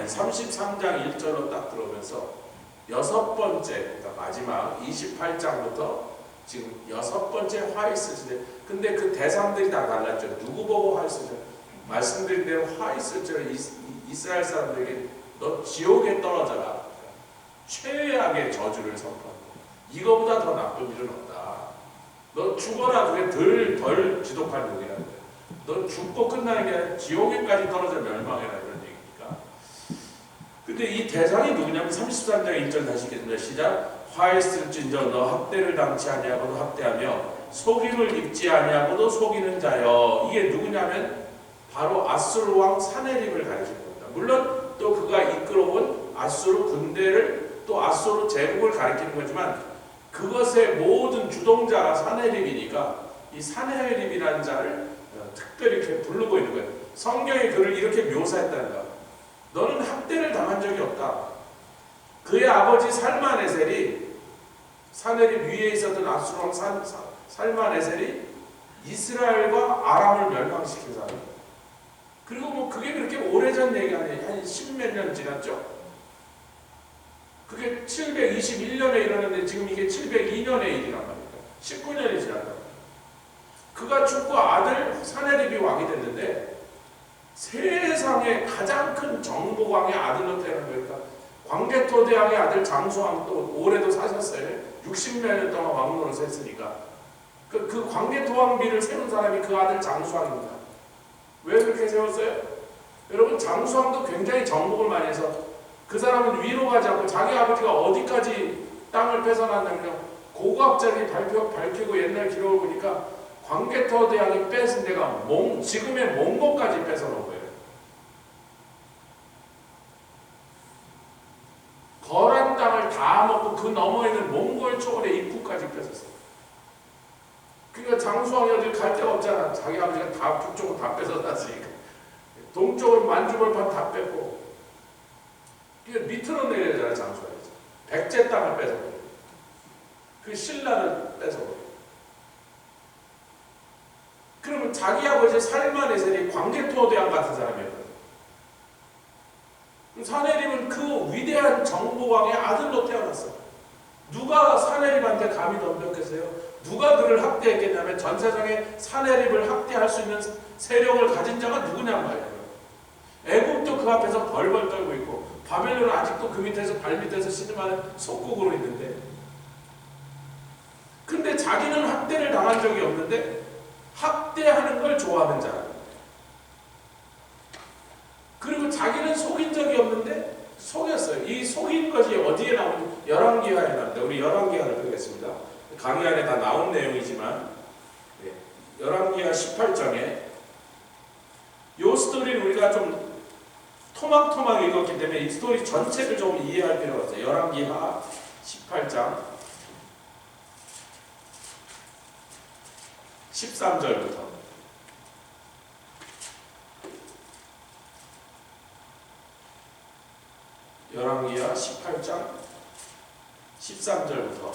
33장 1절로 딱 들어오면서 여섯 번째, 그러니까 마지막 28장부터 지금 여섯 번째 화이 있을 때, 근데 그 대상들이 다 달랐죠. 누구 보고 화이 있을 때? 말씀드린 대로 화이 있을 때 이스라엘 사람들에게 너 지옥에 떨어져라. 최악의 저주를 선포한다. 이거보다 더 나쁜 일은 없다. 너 죽어라. 그게 덜 지독한 욕이라는 거야. 너 죽고 끝나는 게 아니라 지옥에까지 떨어져 멸망해라, 이런 얘기니까. 근데 이 대상이 누구냐면 33장 1절 다시 읽겠습니다. 시작. 화 있을진저 너 학대를 당치 아니하고도 학대하며 속임을 입지 아니하고도 속이는 자여. 이게 누구냐면 바로 아수르 왕 사네립을 가리키는 겁니다. 물론 또 그가 이끌어온 아수르 군대를 또 아수르 제국을 가리키는 거지만 그것의 모든 주동자가 사네립이니까 이 사네립이라는 자를 특별히 이렇게 부르고 있는 거예요. 성경이 그를 이렇게 묘사했다는 거야. 너는 학대를 당한 적이 없다. 그의 아버지 살마네셀이 사네립 위에 있었던 아수르 왕 살마네셀이 이스라엘과 아람을 멸망시킨 사람. 그리고 뭐 그게 그렇게 오래전 얘기 아니에요. 한 10몇 년 지났죠. 그게 721년에 일어났는데 지금 이게 702년의 일이란 말입니다. 19년이 지났다. 그가 죽고 아들 사네립이 왕이 됐는데 세상에 가장 큰 정복왕의 아들로 태어난 거니까 광개토 대왕의 아들 장수왕 또 올해도 사셨어요. 60몇 년 동안 왕노릇 했으니까 그 광개토 왕비를 세운 사람이 그 아들 장수왕입니다. 왜 그렇게 세웠어요? 여러분 장수왕도 굉장히 정복을 많이 해서 그 사람은 위로 가지 않고 자기 아버지가 어디까지 땅을 뺏어놨냐면 고고학자들이 밝히고 옛날 기록을 보니까 광개토 대왕이 뺏은 데가 지금의 몽고까지 뺏어놓은 거예요. 거란 땅을 다 먹고 그 너머에 있는 몽골 초원의 입구까지 뺏었어요. 그러니까 장수왕이 어디 갈 데가 없잖아. 자기 아버지가 다 북쪽으로 다 뺏어놨으니까. 동쪽으로 만주벌판 다 뺏고. 이게 밑으로 내려야 되잖아, 장수왕이. 백제 땅을 뺏어버려. 그 신라를 뺏어버려. 그러면 자기 아버지 살마네셀이 광개토 대왕 같은 사람이었거든. 사네립은 그 위대한 정복왕의 아들로 태어났어. 누가 사네립한테 감히 덤볐겠어요? 누가 그를 학대했겠냐면 전세상에 사네립을 학대할 수 있는 세력을 가진 자가 누구냔 말이에요. 애굽도 그 앞에서 벌벌 떨고 있고 바벨론은 아직도 그 밑에서 발밑에서 신음하는 속국으로 있는데, 근데 자기는 학대를 당한 적이 없는데 학대하는 걸 좋아하는 자라. 그리고 자기는 속인 적이 없는데 속였어요. 이 속인 것이 어디에 나오는지 열왕기하에 나옵니다. 우리 열왕기하를 보겠습니다. 강의 안에 다 나온 내용이지만 열왕기하 18장에 이 스토리를 우리가 좀 토막토막 읽었기 때문에 이 스토리 전체를 좀 이해할 필요가 있어요. 열왕기하 18장 13절부터 열왕기하 18장 13절부터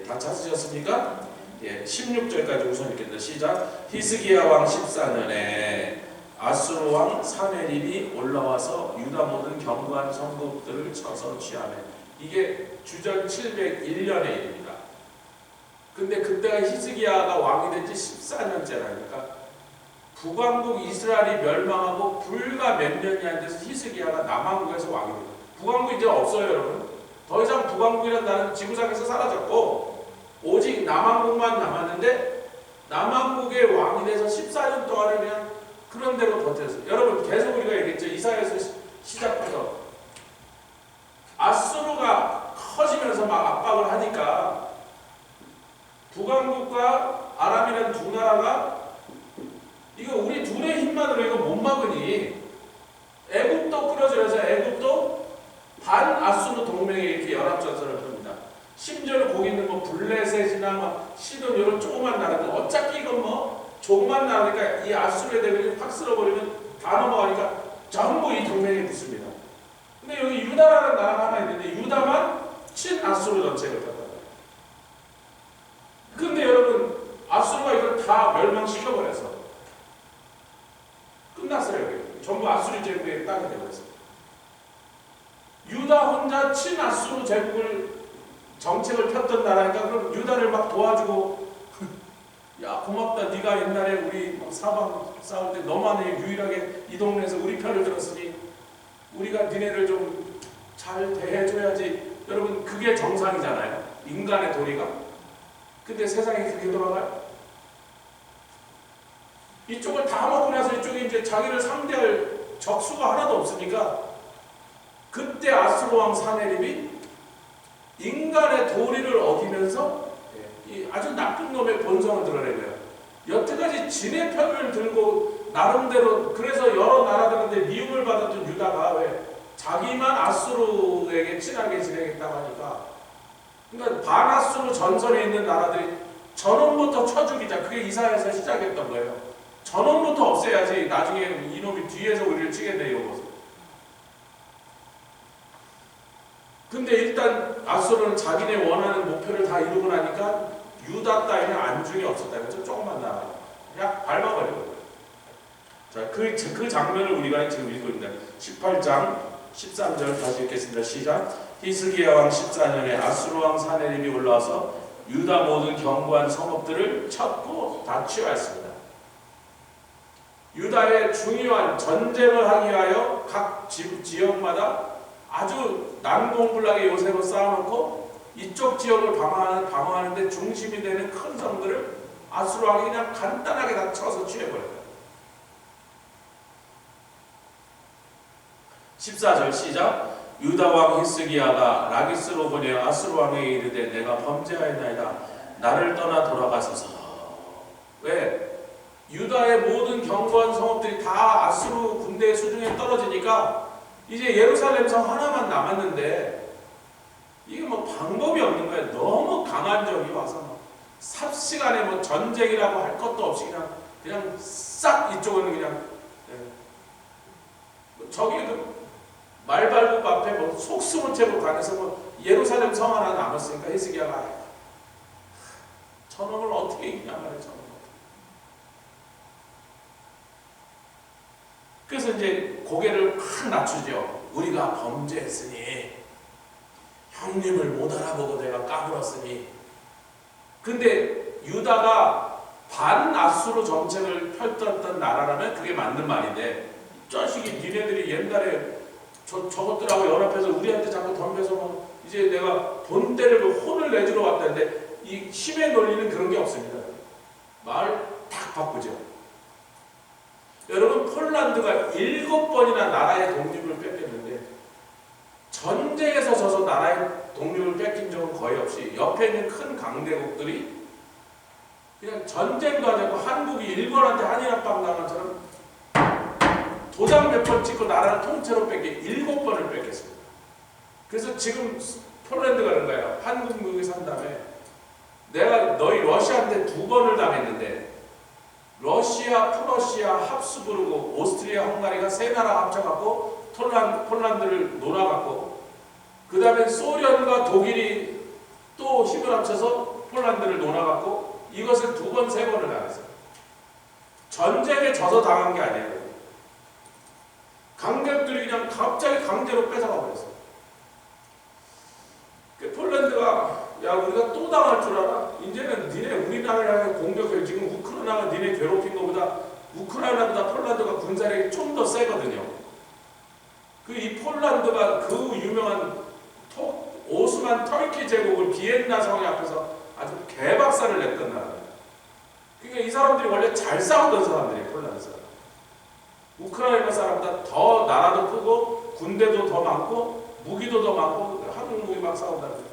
다 찾으셨습니까? 16절까지 우선 읽겠습니다. 시작. 히스기야 왕 14년에 아수르 왕 사네립이 올라와서 유다 모든 견고한 성읍들을 쳐서 취하매. 이게 주전 701년의 일입니다. 근데 그때가 히스기야가 왕이 된 지 14년째라니까 북왕국 이스라엘이 멸망하고 불과 몇 년이 안 돼서 히스기야가 남왕국에서 왕이 됩니다. 북왕국 이제 없어요, 여러분. 더 이상 북왕국이라는 나라는 지구상에서 사라졌고 오직 남왕국만 남았는데 남왕국의 왕이 돼서 14년 동안을 그냥 그런 대로 버텼어요. 여러분 계속 우리가 얘기했죠. 이사야에서 시작해서 아수르가 커지면서 막 압박을 하니까 북왕국과 아람이라는 두 나라가 이거 우리 둘의 힘만으로 이거 못 막으니 애굽도 끌어들여서 애굽도 반아수르 동맹에 이렇게 연합전선을 펴니다. 심지어는 거기 있는 뭐 블레셋이나 뭐 시돈 이런 조그만 나라들 어차피 이건 뭐 조그만 나라니까 이 아수르의 대비를 확 쓸어버리면 다 넘어가니까 전부 이 동맹에 붙습니다. 근데 여기 유다라는 나라가 하나 있는데 유다만 친아수르 전체를 펴다. 근데 여러분 아수르가 이걸 다 멸망시켜버려서 끝났어요. 여기. 전부 아수르 제국의 땅이 되버렸어요. 유다 혼자 친아수르 제국을 정책을 폈던 나라니까 그럼 유다를 막 도와주고 야 고맙다 네가 옛날에 우리 사방 싸울 때 너만이 유일하게 이 동네에서 우리 편을 들었으니 우리가 니네를 좀 잘 대해줘야지. 여러분 그게 정상이잖아요. 인간의 도리가. 근데 세상이 그렇게 돌아가요? 이쪽을 다 먹고 나서 이쪽에 이제 자기를 상대할 적수가 하나도 없으니까 그때 아수르 왕 사네립이 인간의 도리를 어기면서 이 아주 나쁜 놈의 본성을 드러내고요. 여태까지 진의 편을 들고 나름대로 그래서 여러 나라들한테 미움을 받았던 유다가 왜 자기만 아수르에게 친하게 지내겠다고 하니까 그러니까 반아수르 전선에 있는 나라들이 전원부터 쳐 죽이자. 그게 이사야에서 시작했던 거예요. 전원부터 없애야지 나중에 이놈이 뒤에서 우리를 치게 돼요. 근데 일단 아수르는 자기네 원하는 목표를 다 이루고 나니까 유다 따위는 안중이 없었다. 그래서 조금만 나와요. 그냥 밟아버리거든요. 자, 그 장면을 우리가 지금 읽고 있는데 18장 13절 다시 읽겠습니다. 시작. 히스기야 왕 14년에 아수르 왕 사네립이 올라와서 유다 모든 견고한 성읍들을 쳤고 다 취하였습니다. 유다의 중요한 전쟁을 하기 위하여 각 지역마다 아주 난공불락의 요새로 쌓아놓고 이쪽 지역을 방어하는데 중심이 되는 큰 성들을 아수르 왕이 그냥 간단하게 다 쳐서 취해버렸다. 14절 시작. 유다 왕 히스기야가 라기스로 보내 아수르 왕에게 이르되 내가 범죄하였나이다. 나를 떠나 돌아가소서. 왜? 유다의 모든 견고한 성읍들이 다 아수르 군대의 수중에 떨어지니까 이제 예루살렘 성 하나만 남았는데 이게 뭐 방법이 없는 거예요. 너무 강한 적이 와서 삽시간에 뭐 전쟁이라고 할 것도 없이 그냥 싹 이쪽은 그냥 저기 그 말발굽 앞에 뭐 속수무책으로 가면서 뭐 예루살렘 성 하나 남았으니까 히스기야가 저놈을 어떻게 이기냐 말이에요. 저놈을. 그래서 이제 고개를 확 낮추죠. 우리가 범죄했으니 형님을 못 알아보고 내가 까불었으니. 근데 유다가 반아수르 정책을 펼쳤던 나라라면 그게 맞는 말인데 자식이 니네들이 옛날에 저것들하고 연합해서 우리한테 자꾸 덤벼서 뭐 이제 내가 본때를 혼을 내주러 왔다는데 이 힘의 논리는 그런 게 없습니다. 말 딱 바꾸죠. 여러분 폴란드가 7번이나 나라의 독립을 뺏겼는데 전쟁에서 져서 나라의 독립을 뺏긴 적은 거의 없이 옆에 있는 큰 강대국들이 그냥 전쟁도 하지 않고 한국이 일본한테 한일합방 당한 것처럼 도장 몇 번 찍고 나라를 통째로 7번을 뺏겼습니다. 그래서 지금 폴란드가 그런 거예요. 한국 미국이 산 다음에 내가 너희 러시아한테 2번을 당했는데 러시아, 프러시아, 합스부르크, 오스트리아, 헝가리가 세 나라 합쳐갖고 폴란드를 놀아갖고 그 다음에 소련과 독일이 또 힘을 합쳐서 폴란드를 놀아갖고 이것을 2번, 3번을 당했어요. 전쟁에 져서 당한 게 아니에요. 강대국들이 그냥 갑자기 강제로 뺏어가 버렸어요. 폴란드가 야 우리가 또 당할 줄 알아? 이제는 니네 우리나라를 공격해. 지금 우크라이나가 니네 괴롭힌 것보다 우크라이나보다 폴란드가 군사력이 좀 더 세거든요. 이 폴란드가 그 유명한 오스만 터키 제국을 비엔나 성에 앞에서 아주 개박살을 냈던 나라입니다. 그러니까 이 사람들이 원래 잘 싸우던 사람들이에요. 폴란드 사람. 우크라이나 사람보다 더 나라도 크고 군대도 더 많고 무기도 더 많고 한국 무기 막 싸운다는 거예요.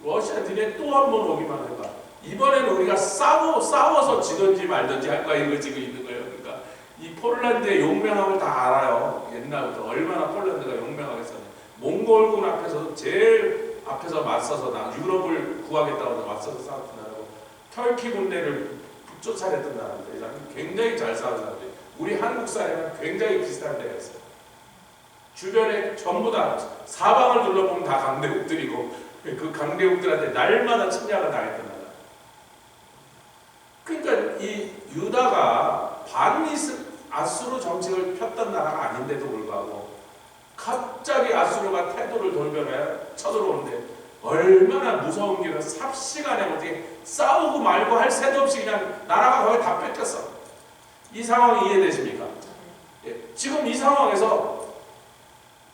러시아 니네 또 한 번 오기만 해봐. 이번에는 우리가 싸워서 지든지 말든지 할 거야. 이거 지금 있는 거예요. 그러니까 이 폴란드의 용맹함을 다 알아요. 옛날부터 얼마나 폴란드가 용맹하겠어요. 몽골군 앞에서 제일 앞에서 맞서서 유럽을 구하겠다고 맞서서 싸웠던 나라고 터키 군대를 쫓아냈던 나라입니다. 이 사람이 굉장히 잘 싸운 사람들이 우리 한국 사람이랑 굉장히 비슷한 데가 있어요. 주변에 전부 다 사방을 둘러보면 다 강대국들이고 그 강대국들한테 날마다 침략을 당했던 나라. 그러니까 이 유다가 아수르 정책을 폈던 나라가 아닌데도 불구하고 갑자기 아수르가 태도를 돌변해 쳐들어오는데 얼마나 무서운 길을 삽시간에 어떻게 싸우고 말고 할 새도 없이 그냥 나라가 거의 다 뺏겼어. 이 상황이 이해되십니까? 예. 지금 이 상황에서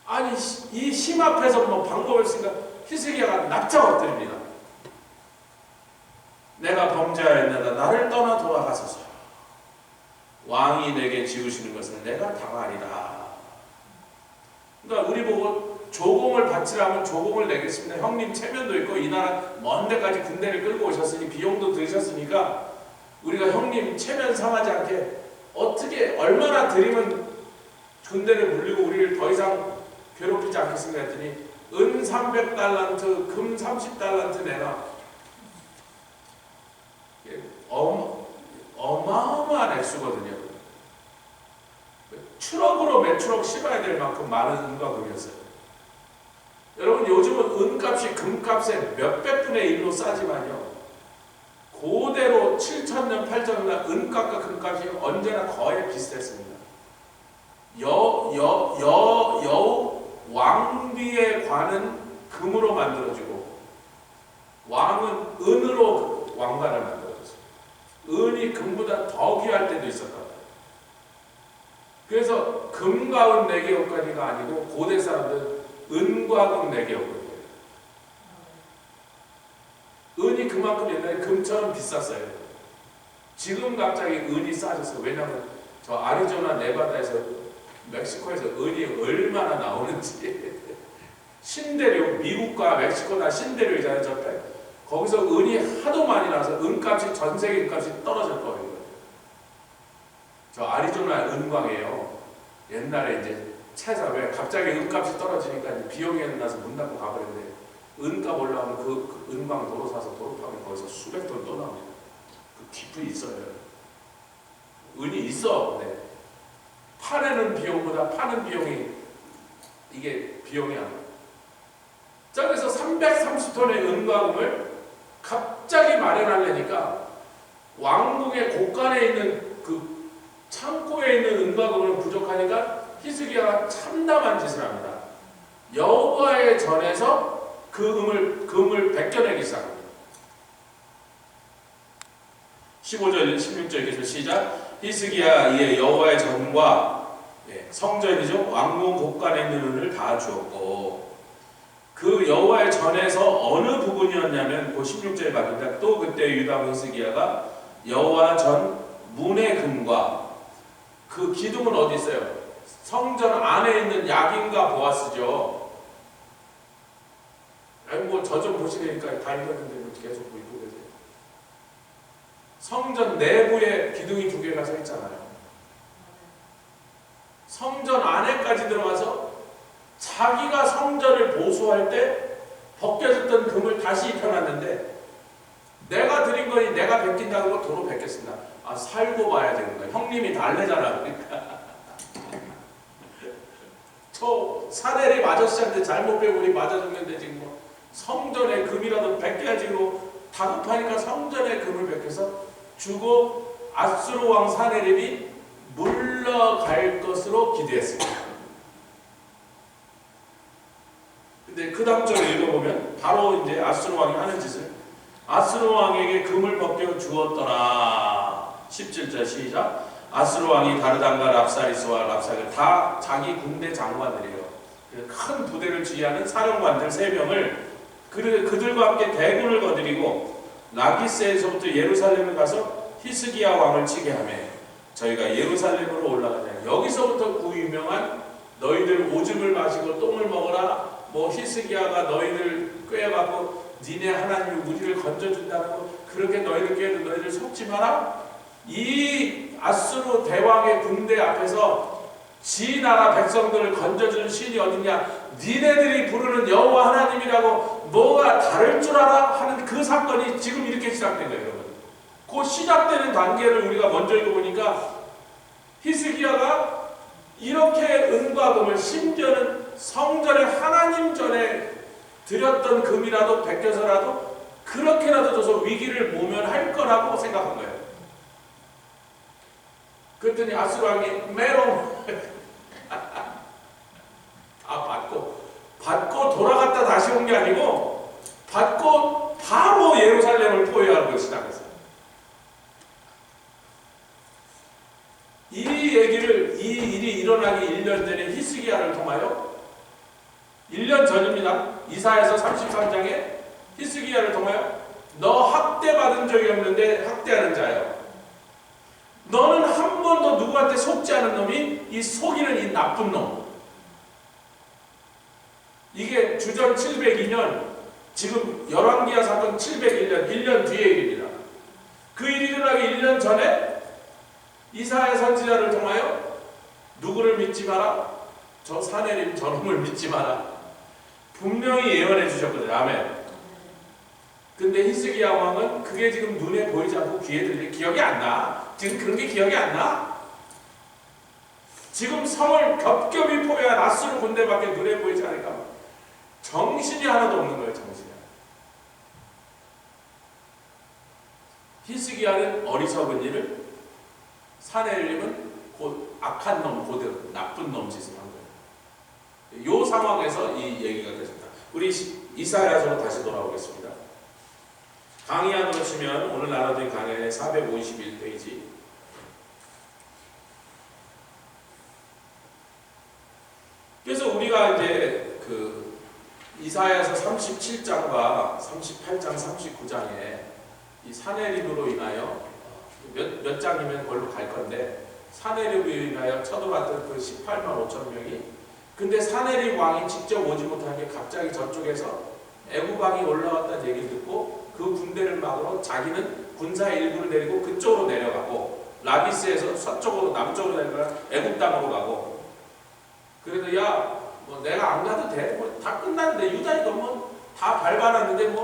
아니 이 힘 앞에서 뭐 방법을 쓰니까 히스기야가 납작 엎드립니다. 내가 범죄하였나이다. 나를 떠나 돌아가소서. 왕이 내게 지으시는 것을 내가 당하리라. 그러니까 우리 보고 조공을 바치라면 조공을 내겠습니다. 형님 체면도 있고 이 나라 먼 데까지 군대를 끌고 오셨으니 비용도 들으셨으니까 우리가 형님 체면 상하지 않게 어떻게 얼마나 드리면 군대를 불리고 우리를 더 이상 괴롭히지 않겠습니까 했더니 은 300달란트 금 30달란트 내놔. 어마어마한 액수거든요. 추럭으로 매추럭 씹어야 될 만큼 많은 은과 금이었어요. 여러분 요즘은 은값이 금값의 몇백 분의 1로 싸지만요. 그대로 7,000년 8,000년 은값과 금값이 언제나 거의 비슷했습니다. 왕비의 관은 금으로 만들어지고 왕은 은으로 왕관을 만들어졌어요. 은이 금보다 더 귀할 때도 있었다. 그래서 금과 은 4개 옷가니가 아니고 고대 사람들은 은과 금 4개 옷가니예요. 은이 그만큼 옛날에 금처럼 비쌌어요. 지금 갑자기 은이 싸졌어요. 왜냐하면 저 아리조나 네바다에서 멕시코에서 은이 얼마나 나오는지 신대륙, 미국과 멕시코 다 신대륙이잖아요. 저때 거기서 은이 하도 많이 나서 은값이 전 세계 은값이 떨어질 거예요. 저 아리조나 은광이에요. 옛날에 이제 채사회 갑자기 은값이 떨어지니까 이제 비용이 나서 문 닫고 가버렸는데 은값 올라오면 그 은광 도로 사서 도로 파면 거기서 수백 톤 또 나옵니다. 그 깊이 있어요. 은이 있어. 네. 파내는 비용보다 파는 비용이 이게 비용이 안 나요. 자, 그래서 330톤의 은과 금을 갑자기 마련하려니까 왕궁의 곳간에 있는 그 창고에 있는 은과 금은 부족하니까 히스기야가 참담한 짓을 합니다. 여호와의 전에서 그 금을 벗겨내기 시작합니다. 15절, 16절 계속 시작. 히스기야 이에 여호와의 전과 성전이죠. 왕궁 곳간에 있는 은을 다 주었고 그 여호와의 전에서 어느 부분이었냐면 그 16절에 말합니다. 또 그때 유다 히스기야가 여호와 전 문의 금과 그 기둥은 어디 있어요? 성전 안에 있는 야긴과 보아스죠. 아니 뭐 저 좀 보시니까 다 읽었는데 계속 읽고 계세요. 성전 내부에 기둥이 2개가 서 있잖아요. 성전 안에까지 들어가서 자기가 성전을 보수할 때 벗겨졌던 금을 다시 입혀놨는데 내가 드린 거니 내가 베낀다고 도로 베꼈습니다. 아, 살고 봐야 되는 거야. 형님이 달래잖아. 그러니까 저 사내리 아저씨한테 잘못 배우니 맞아 죽는데 지금 뭐 성전에 금이라도 베껴야지고 다급하니까 성전에 금을 베껴서 주고 아수르 왕 사내립이 물러갈 것으로 기대했습니다. 근데 그 다음 절을 읽어보면 바로 이제 아수르 왕이 하는 짓을 아수르 왕에게 금을 벗겨 주었더라. 17절 시작. 아수르 왕이 다르단과 랍사리스와 랍사를 다 자기 군대 장관들이에요. 큰 부대를 지휘하는 사령관들 3명을 그들과 함께 대군을 거느리고 라기스에서부터 예루살렘을 가서 히스기야 왕을 치게 하며 저희가 예루살렘으로 올라가자. 여기서부터 그 유명한 너희들 오줌을 마시고 똥을 먹어라. 뭐 히스기야가 너희들 꾀어갖고 니네 하나님이 우리를 건져준다는 거 그렇게 너희들 꾀어도 너희들 속지 마라. 이 아수르 대왕의 군대 앞에서 지 나라 백성들을 건져주는 신이 어디냐? 니네들이 부르는 여호와 하나님이라고 뭐가 다를 줄 알아? 하는 그 사건이 지금 이렇게 시작된 거예요, 여러분. 그 시작되는 단계를 우리가 먼저 읽어보니까 히스기야가 이렇게 은과 금을 심지어는 성전에 하나님 전에 드렸던 금이라도 베껴서라도 그렇게라도 줘서 위기를 모면할 거라고 생각한 거예요. 그랬더니 아수르 왕이 메롱 다 받고 받고 돌아갔다 다시 온 게 아니고 받고 바로 예루살렘을 포위하고 시작했어요. 이 일이 일어나기 1년 전에 히스기야를 통하여 1년 전입니다. 이사야서 33장에 히스기야를 통하여 너 학대받은 적이 없는데 학대하는 자여, 너는 한 번도 누구한테 속지 않은 놈이 이 속이는 이 나쁜 놈. 이게 주전 702년, 지금 열왕기야 사건 701년, 1년 뒤의 일입니다. 그 일이 일어나기 1년 전에 이사야 선지자를 통하여 누구를 믿지 마라? 저 사내림 저놈을 믿지 마라. 분명히 예언해 주셨거든요. 아멘. 근데 히스기야 왕은 그게 지금 눈에 보이지 않고 귀에 들리지 기억이 안 나. 지금 그런 게 기억이 안 나. 지금 성을 겹겹이 포위한 아수르 군대밖에 눈에 보이지 않으니까 정신이 하나도 없는 거예요. 정신이. 히스기야는 어리석은 일을, 사내림은 곧 악한 놈, 곧 나쁜 놈 짓을 한 거예요. 이 상황에서 이 얘기가 됐습니다. 우리 이사야서로 다시 돌아오겠습니다. 강의안으로 치면 오늘 나눠드린 강의의 451페이지. 그래서 우리가 이제 그 이사야서 37장과 38장, 39장에 이 사내림으로 인하여 몇 장이면 그걸로 갈 건데, 사내림으로 인하여 쳐들어왔던 그 18만 5천 명이, 근데 사내림 왕이 직접 오지 못한 게 갑자기 저쪽에서 애굽 왕이 올라왔다는 얘기를 듣고 그 군대를 막으러 자기는 군사 일부를 내리고 그쪽으로 내려가고, 라기스에서 서쪽으로 남쪽으로 내려가 애굽 땅으로 가고, 그래도 야, 뭐 내가 안 가도 돼, 뭐 다 끝났는데, 유다 이거 뭐 다 밟아놨는데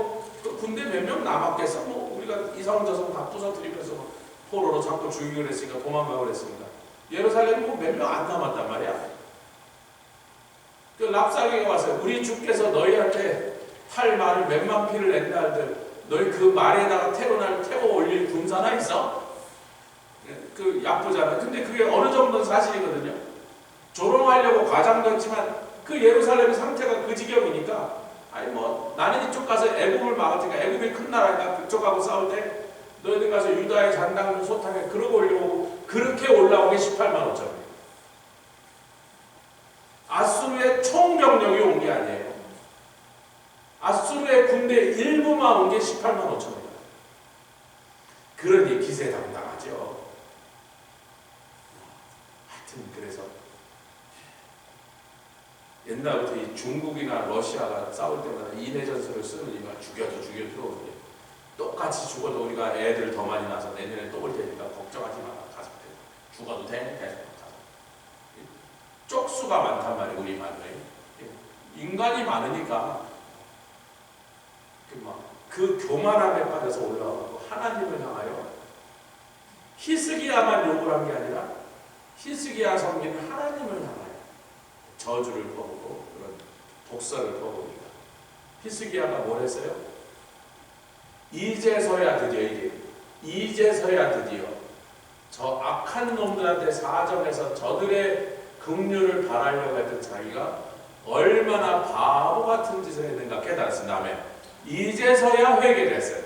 그 군대 몇 명 남았겠어? 뭐 우리가 이성저성 다 부서뜨리면서 포로로 자꾸 죽이고 그랬으니까, 도망가고 그랬으니까 예루살렘 뭐 몇 명 안 남았단 말이야. 그 랍사게가 와서 우리 주께서 너희한테 할 말을 몇만 피를 낸다 할들 너희 그 말에다가 태워 올릴 군사나 있어? 그 야쁘잖아. 근데 그게 어느 정도는 사실이거든요. 조롱하려고 과장됐지만 그 예루살렘 상태가 그 지경이니까, 아니 뭐 나는 이쪽 가서 애굽을 막을 테니까, 애굽이 큰 나라니까 그쪽하고 싸울 때 너희들 가서 유다의 잔당을 소탕에 그러고 올려오고, 그렇게 올라온 게 18만 5천. 아수르의 총병력이 온 게 아니에요. 아수르의 군대 일부만 온 게 18만 5천이에요. 그러니 기세당당하죠. 하여튼 그래서 옛날부터 이 중국이나 러시아가 싸울 때마다 인해전술을 쓰는 이유가 죽여도 들어오는데, 똑같이 죽어도 우리가 애들 더 많이 낳아서 내년에 또 올 테니까 걱정하지 마라. 가서 죽어도 돼. 계속 가서. 쪽수가 많단 말이에요. 우리 말에. 인간이 많으니까 그 교만함에 빠져서 올라가고, 하나님을 향하여 히스기야만 욕을 한 게 아니라 히스기야 섬기는 하나님을 향하여 저주를 퍼부고 그런 독설을 퍼부니까, 히스기야가 뭘 했어요? 이제서야 드디어 저 악한 놈들한테 사정해서 저들의 긍휼을 바라려고 했던 자기가 얼마나 바보 같은 짓을 했는가 깨달았은 다음에 이제서야 회개를 했어요.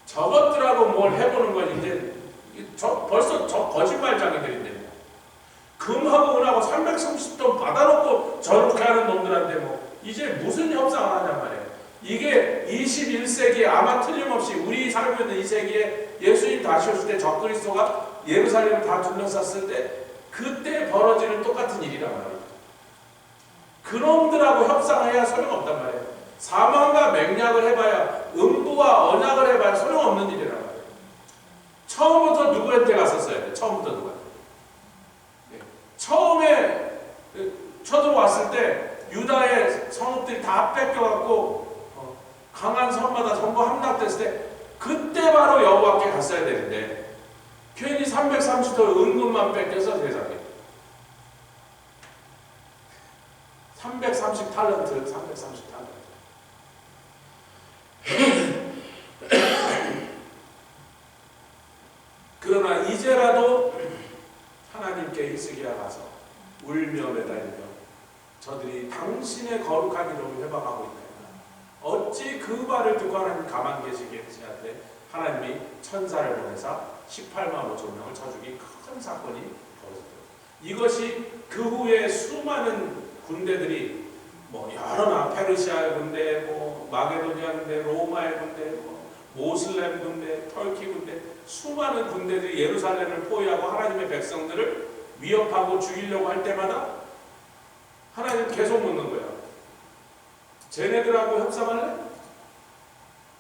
저것들하고 뭘 해보는 건 이제 벌써 저 거짓말장이들인데, 금하고 은하고 330돈 받아놓고 저렇게 하는 놈들한테 뭐 이제 무슨 협상을 하냔 말이에요. 이게 21세기에 아마 틀림없이 우리 살고 있는 이 세기에 예수님 다시 오실 때 적그리스도가 예루살렘을 다 둘러쌌을 때 그때 벌어지는 똑같은 일이란 말이에요. 그놈들하고 협상을 해야 소용없단 말이에요. 사망과 맹약을 해봐야, 음부와 언약을 해봐야 소용없는 일이란 말이에요. 처음부터 누구한테 갔었어야 돼. 처음부터 누구한테. 처음에 쳐들어왔을 때 유다의 성읍들이 다 뺏겨갖고 강한 섬마다 전부 함락됐을 때 그때 바로 여호와께 갔어야 되는데, 괜히 330도 은금만 뺏겨서 세상에 330달란트 그러나 이제라도 하나님께 히스기야 가서 울며 매달리며 저들이 당신의 거룩한 이름을 회방하고 있나이다. 어찌 그 말을 듣고 하나님 가만 계시겠지 한데 하나님이 천사를 보내사 18만 5천 명을 쳐 죽인 큰 사건이 벌어졌어요. 이것이 그 후에 수많은 군대들이 뭐 여러 나라, 페르시아의 군대, 뭐 마게도니아 군대, 로마의 군대, 뭐 모슬렘 군대, 터키 군대, 수많은 군대들이 예루살렘을 포위하고 하나님의 백성들을 위협하고 죽이려고 할 때마다 하나님 계속 묻는 거예요. 쟤네들하고 협상할래?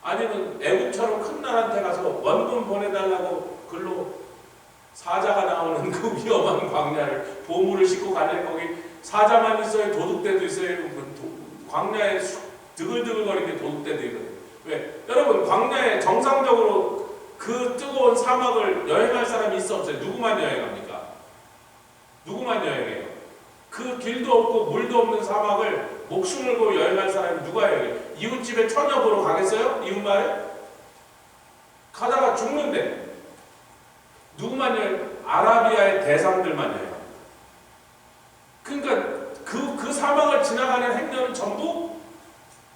아니면 애국처럼 큰 나라한테 가서 원군 보내달라고 글로 사자가 나오는 그 위험한 광야를 보물을 싣고 갈래? 거기 사자만 있어요? 도둑대도 있어요? 광야에 드글드글거리는 게 도둑대도 있거든요. 왜? 여러분 광야에 정상적으로 그 뜨거운 사막을 여행할 사람이 있어 없어요? 누구만 여행합니까? 누구만 여행해요? 그 길도 없고 물도 없는 사막을 목숨을 걸고 여행할 사람이 누가 여행해요? 이웃집에 처녀 보러 가겠어요? 이웃 마을에? 가다가 죽는데 누구만 여행? 아라비아의 대상들만 여행합니다. 그러니까 그 사막을 지나가는 행렬은 전부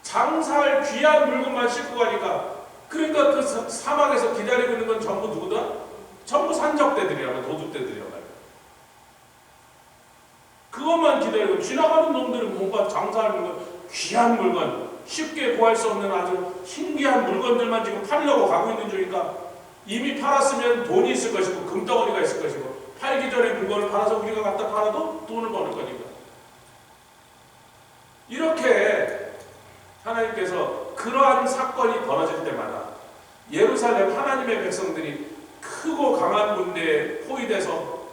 장사할 귀한 물건만 싣고 가니까 그러니까 그 사막에서 기다리고 있는 건 전부 누구다? 전부 산적대들이라고 도둑대들이라고 말이야. 그것만 기다리고 지나가는 놈들은 뭔가 장사할 물건, 귀한 물건, 쉽게 구할 수 없는 아주 신기한 물건들만 지금 팔려고 가고 있는 중이니까 이미 팔았으면 돈이 있을 것이고 금덩어리가 있을 것이고 팔기 전에 물건을 팔아서 우리가 갖다 팔아도 돈을 버는 거니까. 이렇게 하나님께서 그러한 사건이 벌어질 때마다 예루살렘 하나님의 백성들이 크고 강한 군대에 포위돼서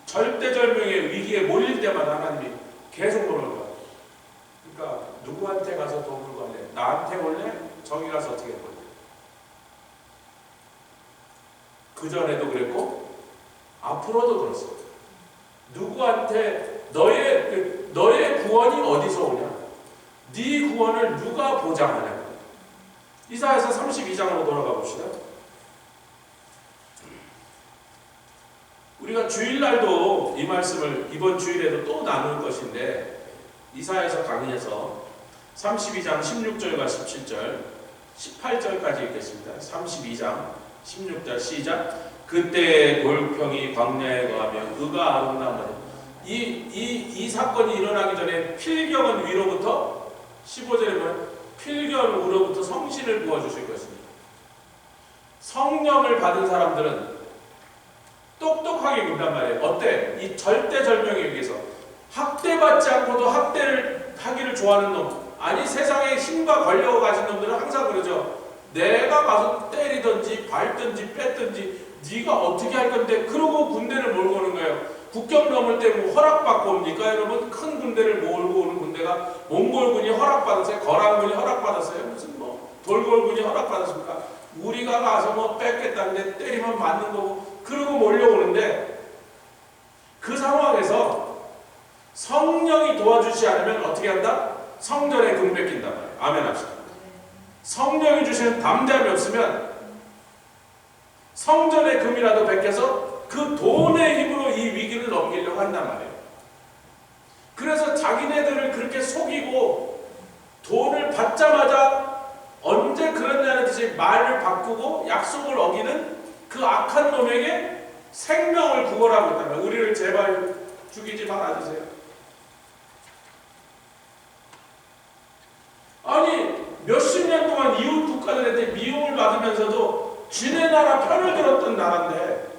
절대절명의 위기에 몰릴 때마다 하나님이 계속 보는 거야. 그러니까 누구한테 가서 도움을 구할래? 나한테 올래? 저기 가서 어떻게 볼래? 그전에도 그랬고 앞으로도 그렇습니다. 누구한테 너의 구원이 어디서 오냐? 네 구원을 누가 보장하냐? 이사야서 32장으로 돌아가 봅시다. 우리가 주일날도 이 말씀을 이번 주일에도 또 나눌 것인데 이사야서 강의에서 32장 16절과 17절 18절까지 읽겠습니다. 32장 16절 시작. 그때 골평이 광야에 거하며 그가 아름다운 이 사건이 일어나기 전에 필경은 위로부터 15절에 보면 필경으로부터 성신을 부어주실 것입니다. 성령을 받은 사람들은 똑똑하게 군단 말이에요. 어때? 이 절대절명에 의해서 학대받지 않고도 학대를 하기를 좋아하는 놈, 아니 세상에 힘과 권력을 가진 놈들은 항상 그러죠. 내가 가서 때리든지 밟든지 뺐든지 네가 어떻게 할 건데, 그러고 군대를 몰고 오는 거예요. 국경 넘을 때 뭐 허락받고 옵니까? 여러분, 큰 군대를 몰고 오는 군대가 몽골군이 허락받았어요? 거란군이 허락받았어요? 무슨 뭐 돌골군이 허락받았습니까? 우리가 가서 뭐 뺏겠다는데 때리면 맞는 거고, 그러고 몰려오는데 그 상황에서 성령이 도와주지 않으면 어떻게 한다? 성전에 금 뺏긴단 말이에요. 아멘 합시다. 성령이 주시는 담대함이 없으면 성전의 금이라도 뺏겨서 그 돈의 힘으로 이 위기를 넘기려고 한단 말이에요. 그래서 자기네들을 그렇게 속이고 돈을 받자마자 언제 그랬냐는 듯이 말을 바꾸고 약속을 어기는 그 악한 놈에게 생명을 구걸하고 있다면, 우리를 제발 죽이지 말아주세요. 아니 몇십 년 동안 이웃 국가들한테 미움을 받으면서도 지네 나라 편을 들었던 나라인데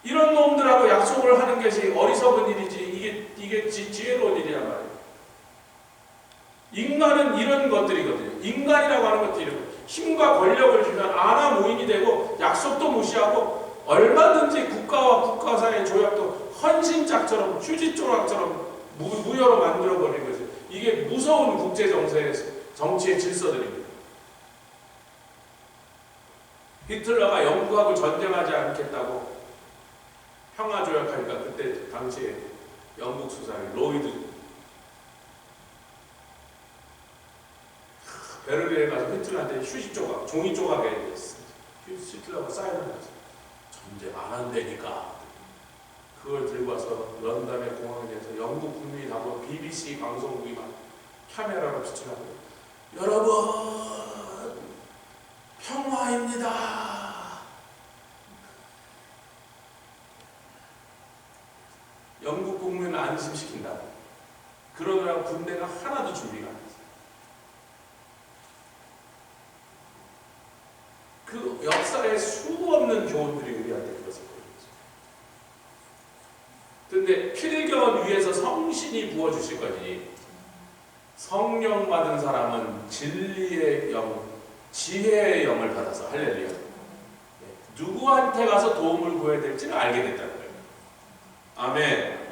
이런 놈들하고 약속을 하는 것이 어리석은 일이지, 이게 지혜로운 일이란 말이에요. 인간은 이런 것들이거든요. 인간이라고 하는 것들이 힘과 권력을 주면 아나무인이 되고 약속도 무시하고 얼마든지 국가와 국가 사이의 조약도 헌신짝처럼 휴지조각처럼 무효로 만들어버리는 거죠. 이게 무서운 국제 정치의 질서들입니다. 히틀러가 영국하고 전쟁하지 않겠다고 평화조약하니까 그때 당시에 영국 수상이 로이드 베를린에 가서 히틀러한테 휴지 조각, 종이 조각에 히틀러가 사인을 했어요. 전쟁 안 한다니까. 그걸 들고 와서 런던의 공항에 대해서 영국 국민이 BBC 방송국이 막 카메라로 비춰나고 여러분 평화입니다. 영국 국민을 안심시킨다. 그러느라 군대가 하나도 준비가 안 됐어요. 그 역사에 수없는 교훈들이 우리한테 그것을 보여주죠. 그런데 필경 위에서 성신이 부어주실 거니 성령 받은 사람은 진리의 영, 지혜의 영을 받아서 할렐루야. 누구한테 가서 도움을 구해야 될지를 알게 됐다는 거예요. 아멘.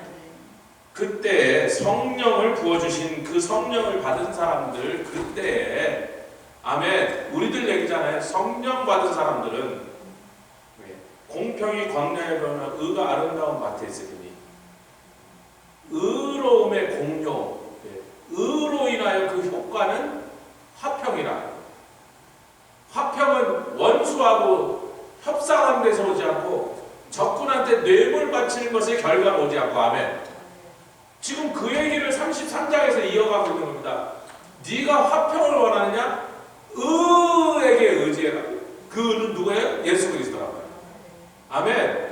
그때 성령을 부어주신 그 성령을 받은 사람들 그때 아멘. 우리들 얘기잖아요. 성령 받은 사람들은 공평이 광야에 변화 의가 아름다운 밭에 있으니 의로움의 공효 의로 인하여 그 효과는 화평이라. 화평은 원수하고 협상하는 데서 오지 않고 적군한테 뇌물 바치는 것의 결과가 오지 않고 아멘. 지금 그 얘기를 33장에서 이어가고 있는 겁니다. 네가 화평을 원하느냐? 의에게 의지해라. 그 의는 누구예요? 예수 그리스도라고요. 아멘.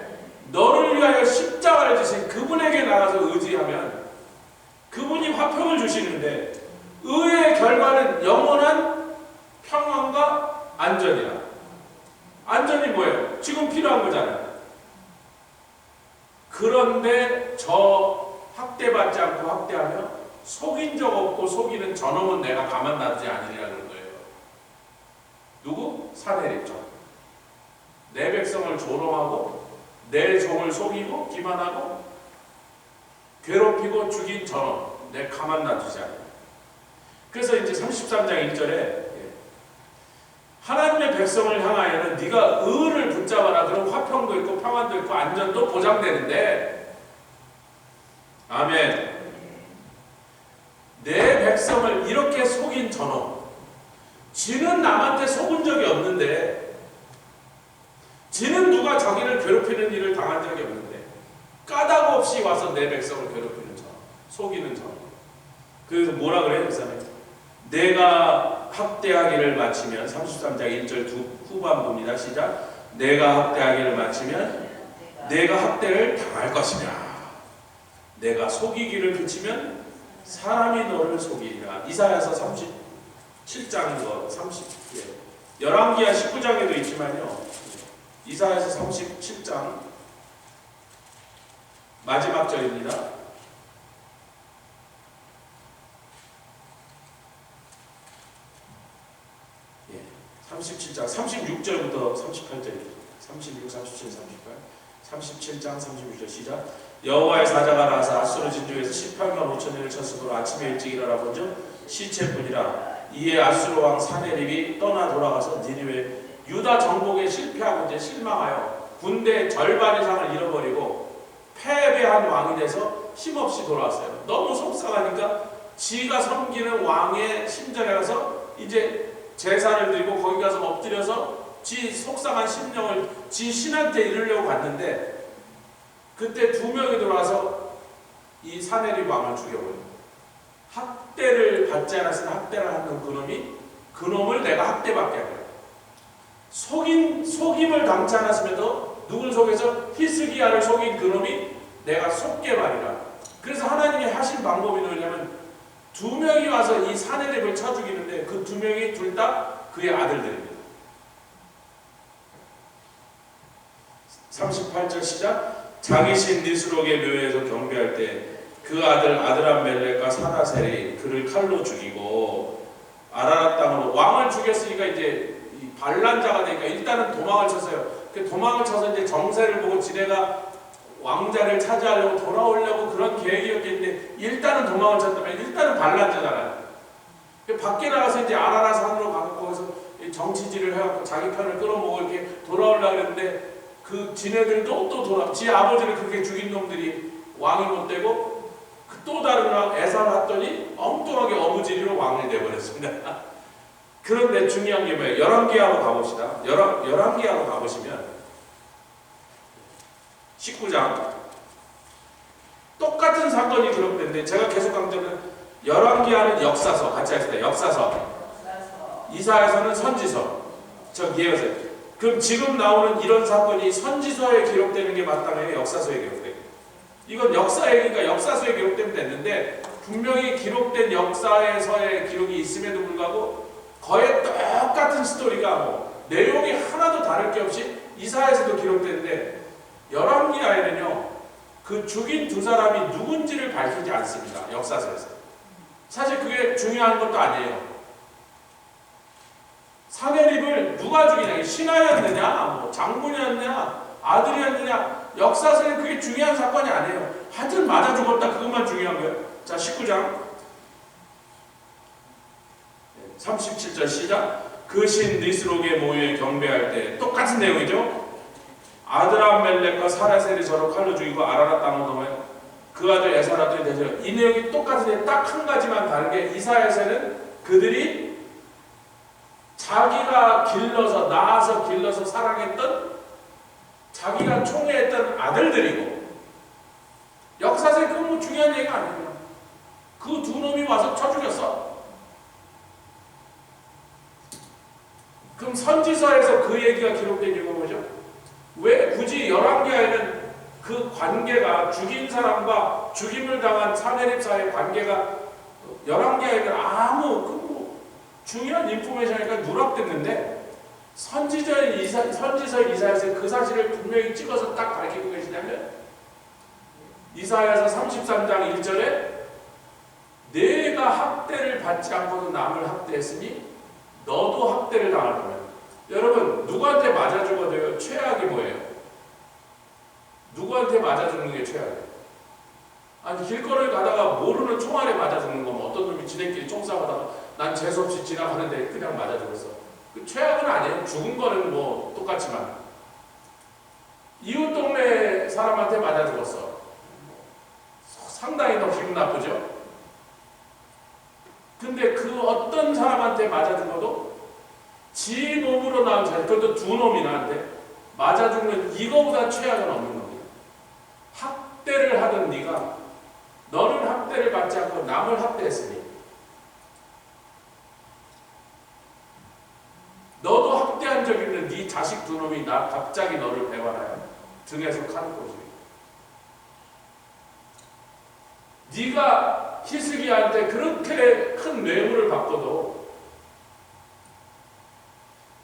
너를 위하여 십자가를 지신 그분에게 나가서 의지하면 그분이 화평을 주시는데 의의 결과는 영원한 평안과 안전이라. 안전이 뭐예요? 지금 필요한 거잖아요. 그런데 저 학대받지 않고 학대하며 속인 적 없고 속이는 저놈은 내가 가만 놔두지 않으리라 그런 거예요. 누구? 사내립죠. 내 백성을 조롱하고 내 종을 속이고 기만하고 괴롭히고 죽인 저놈 내 가만 놔두지 않으리라. 그래서 이제 33장 1절에 하나님의 백성을 향하여는 네가 의를 붙잡아라. 그럼 화평도 있고 평안도 있고 안전도 보장되는데 아멘. 내 백성을 이렇게 속인 저놈 지는 남한테 속은 적이 없는데 지는 누가 자기를 괴롭히는 일을 당한 적이 없는데 까닭 없이 와서 내 백성을 괴롭히는 저놈 속이는 저놈. 그래서 뭐라 그래요? 그 사람이 내가 학대하기를 마치면 33장 1절 후반부입니다. 시작. 내가 학대하기를 마치면 내가 학대를 당할 것이냐. 내가 속이기를 그치면 사람이 너를 속이리라. 이사야서 37장인 거 11기야 19장에도 있지만요. 이사야서 37장 마지막 절입니다. 37장 36절부터 38절입니다. 36, 37, 38 37장 36절 시작. 여호와의 사자가 나서 앗수르 진주에서 18만 5천년을 쳤으므로 아침에 일찍 일어나 본즉 시체뿐이라. 이에 앗수르 왕 사네립이 떠나 돌아가서 니느웨 유다 정복에 실패하고 이제 실망하여 군대의 절반 이상을 잃어버리고 패배한 왕이 돼서 힘없이 돌아왔어요. 너무 속상하니까 지가 섬기는 왕의 신전에 가서 이제 제사를 드리고 거기 가서 엎드려서 지 속상한 심령을 지 신한테 이르려고 갔는데 그때 두 명이 들어와서 이 사내립 왕을 죽여버려요. 학대를 받지 않았으나 학대를 하는 그놈을 내가 학대받게 하거예요. 속임을 당치 않았음에도 누굴 속여서 히스기야를 속인 그놈이 내가 속게 말이라. 그래서 하나님이 하신 방법이 뭐냐면 두 명이 와서 이 사내립을 쳐 죽이는데 그 두 명이 둘 다 그의 아들들입니다. 38절 시작. 자기 신 니스록의 묘에서 경배할 때 그 아들 아드람멜렉과 사다셀이 그를 칼로 죽이고 아라랏 땅으로 왕을 죽였으니까 이제 이 반란자가 되니까 일단은 도망을 쳤어요. 그 도망을 쳐서 이제 정세를 보고 지네가 왕자를 차지하려고 돌아오려고 그런 계획이었겠는데 일단은 도망을 쳤다면 일단은 반란자잖아요. 밖에 나가서 이제 아라라 산으로 가고 거기서 정치질을 해갖고 자기 편을 끌어모고 이렇게 돌아오려고 그랬는데 그 지네들도 또 지 아버지를 그렇게 죽인 놈들이 왕이 못 되고 또 다른 왕 에사를 했더니 엉뚱하게 어부지리로 왕이 되어버렸습니다. 그런데 중요한 게 뭐예요? 열왕기하고 가봅시다. 열왕기하고 가보시면 19장 똑같은 사건이 기록된데 있는데 제가 계속 강조는 열왕기하는 역사서 같이 하시다. 역사서. 이사야서는 선지서. 저 이해하세요? 그럼 지금 나오는 이런 사건이 선지서에 기록되는 게 마땅해요? 역사서에 기록되는 게? 이건 역사 얘기니까 역사서에 기록되면 됐는데 분명히 기록된 역사에서의 기록이 있음에도 불구하고 거의 똑같은 스토리가 뭐 내용이 하나도 다를 게 없이 이사야에서도 기록되는데 열왕기하에는요 그 죽인 두 사람이 누군지를 밝히지 않습니다. 역사서에서. 사실 그게 중요한 것도 아니에요. 사내립을 누가 죽이냐? 신하였느냐? 뭐 장군이었느냐? 아들이었느냐? 역사서는 그게 중요한 사건이 아니에요. 하여튼 맞아 죽었다. 그것만 중요한 거예요. 자, 19장 37절 시작. 그 신 니스록의 모유에 경배할 때 똑같은 내용이죠. 아드람멜렉과 사라셀이 서로 칼로 죽이고 아라랏 땅으로 넘어요. 그 아들 에사라도 되죠. 이 내용이 똑같은데 딱 한 가지만 다른 게 이사야서는 그들이 자기가 길러서 낳아서 길러서 사랑했던 자기가 총애했던 아들들이고 역사서에 그건 뭐 중요한 얘기가 아니에요. 그 두 놈이 와서 쳐 죽였어. 그럼 선지서에서 그 얘기가 기록된 이유가 뭐죠? 왜 굳이 열왕기하에는 그 관계가 죽인 사람과 죽임을 당한 사내립 사이의 관계가 열왕기하에는 아무 뭐 중요한 인포메이션이니까 누락됐는데 선지서 이사야서 그 사실을 분명히 찍어서 딱 밝히고 계시냐면 이사야서 33장 1절에 내가 학대를 받지 않고도 남을 학대했으니 너도 학대를 당할 거야. 여러분 누구한테 맞아 죽어도요 최악이 뭐예요? 누구한테 맞아 죽는 게 최악이에요? 아니 길거리를 가다가 모르는 총알에 맞아 죽는 거면 어떤 놈이 지네끼리 총싸움하다가 난 재수없이 지나가는데 그냥 맞아 죽었어. 그 최악은 아니에요. 죽은 거는 뭐 똑같지만 이웃 동네 사람한테 맞아 죽었어. 상당히 더 기분 나쁘죠? 근데 그 어떤 사람한테 맞아 죽어도 지 몸으로 나온 자식, 그것도 두 놈이 나한테 맞아 죽는 이거보다 최악은 없는 겁니다. 학대를 하던 네가 너는 학대를 받지 않고 남을 학대했으니 너도 학대한 적 있는 네 자식 두 놈이 나 갑자기 너를 배반하여 등에서 칼을 꽂으니 네가 히스기야한테 그렇게 큰 뇌물을 받고도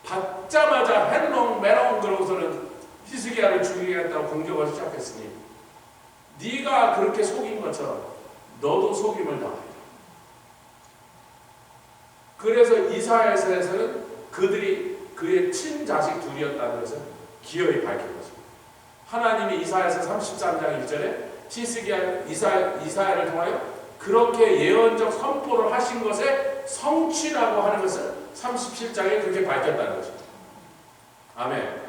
받자마자 헬롱 메롱 그러고서는 히스기야를 죽이겠다고 공격을 시작했으니 네가 그렇게 속인 것처럼 너도 속임을 당해. 그래서 이사야서에서는 그들이 그의 친자식 둘이었다는 것을 기어이 밝힌 것입니다. 하나님이 이사야서 33장 1절에 히스기야 이사야를 통하여 그렇게 예언적 선포를 하신 것의 성취라고 하는 것을 37장에 그렇게 밝혔다는 것입니다. 아멘.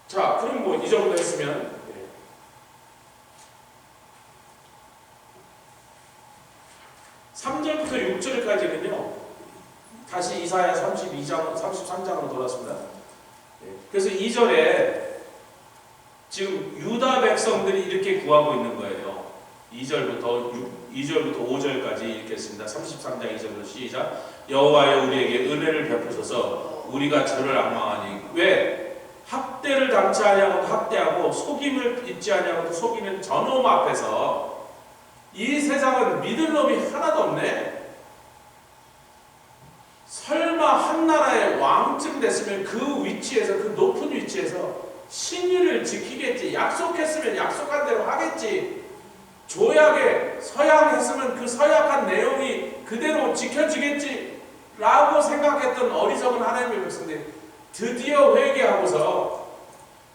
자, 그럼 뭐 이 정도 했으면 3절부터 6절까지는요. 다시 이사야 32장, 33장으로 돌았습니다. 그래서 2절에 지금 유다 백성들이 이렇게 구하고 있는 거예요. 2절부터 5절까지 읽겠습니다. 33장 2절부터 시작. 여호와여 우리에게 은혜를 베푸소서. 우리가 저를 악망하니 왜 학대를 당치 아니하고도 학대하고 속임을 잊지 아니하고도 속이는 저놈 앞에서 이 세상은 믿을 놈이 하나도 없네. 설마 한 나라의 왕쯤 됐으면 그 위치에서 그 높은 위치에서 신의를 지키겠지. 약속했으면 약속한 대로 하겠지. 조약에 서약했으면 그 서약한 내용이 그대로 지켜지겠지 라고 생각했던 어리석은 하나님의 백성들이 드디어 회개하고서